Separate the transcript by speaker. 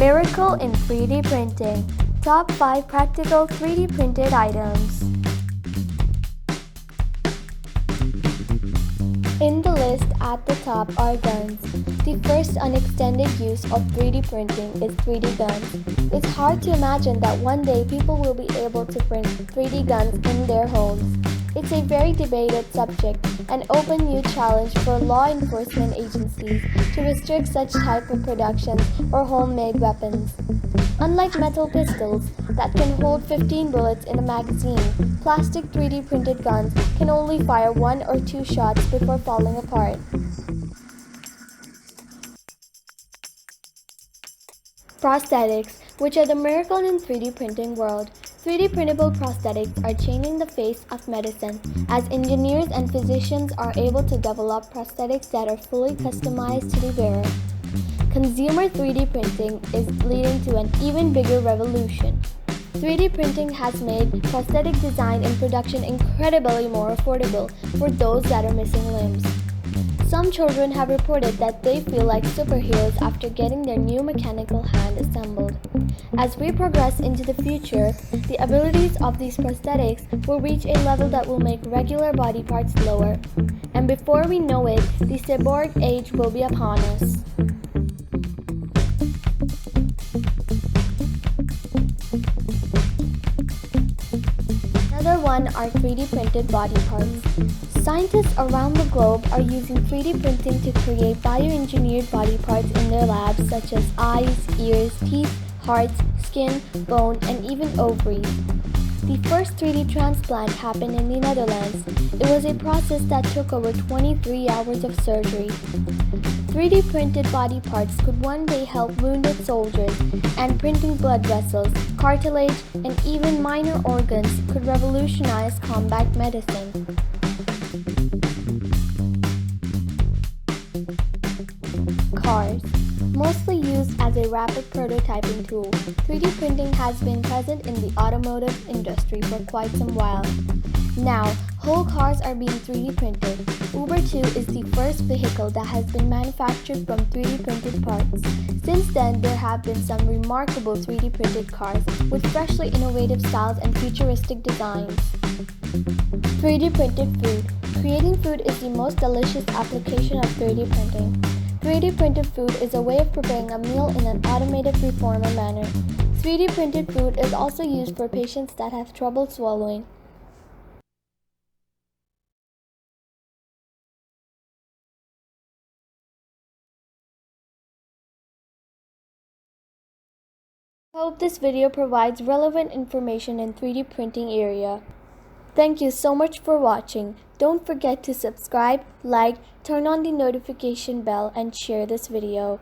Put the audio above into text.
Speaker 1: Miracle in 3D printing. Top 5 practical 3D printed items. In the list at the top are guns. The first unextended use of 3D printing is 3D guns. It's hard to imagine that one day people will be able to print 3D guns in their homes. It's a very debated subject, an open new challenge for law enforcement agencies to restrict such type of productions or homemade weapons. Unlike metal pistols that can hold 15 bullets in a magazine, plastic 3D printed guns can only fire 1 or 2 shots before falling apart. Prosthetics, which are the miracle in 3D printing world. 3D printable prosthetics are changing the face of medicine as engineers and physicians are able to develop prosthetics that are fully customized to the wearer. Consumer 3D printing is leading to an even bigger revolution. 3D printing has made prosthetic design and production incredibly more affordable for those that are missing limbs. Some children have reported that they feel like superheroes after getting their new mechanical hand assembled. As we progress into the future, the abilities of these prosthetics will reach a level that will make regular body parts lower. And before we know it, the cyborg age will be upon us. Another one are 3D printed body parts. Scientists around the globe are using 3D printing to create bioengineered body parts in their labs such as eyes, ears, teeth, hearts, skin, bone, and even ovaries. The first 3D transplant happened in the Netherlands. It was a process that took over 23 hours of surgery. 3D printed body parts could one day help wounded soldiers, and printing blood vessels, cartilage, and even minor organs could revolutionize combat medicine. Cars. Mostly used as a rapid prototyping tool, 3D printing has been present in the automotive industry for quite some while. Now, whole cars are being 3D printed. Uber 2 is the first vehicle that has been manufactured from 3D printed parts. Since then, there have been some remarkable 3D printed cars with freshly innovative styles and futuristic designs. 3D printed food. Creating food is the most delicious application of 3D printing. 3D printed food is a way of preparing a meal in an automated freeformer manner. 3D printed food is also used for patients that have trouble swallowing. Hope this video provides relevant information in 3D printing area. Thank you so much for watching. Don't forget to subscribe, like, turn on the notification bell, and share this video.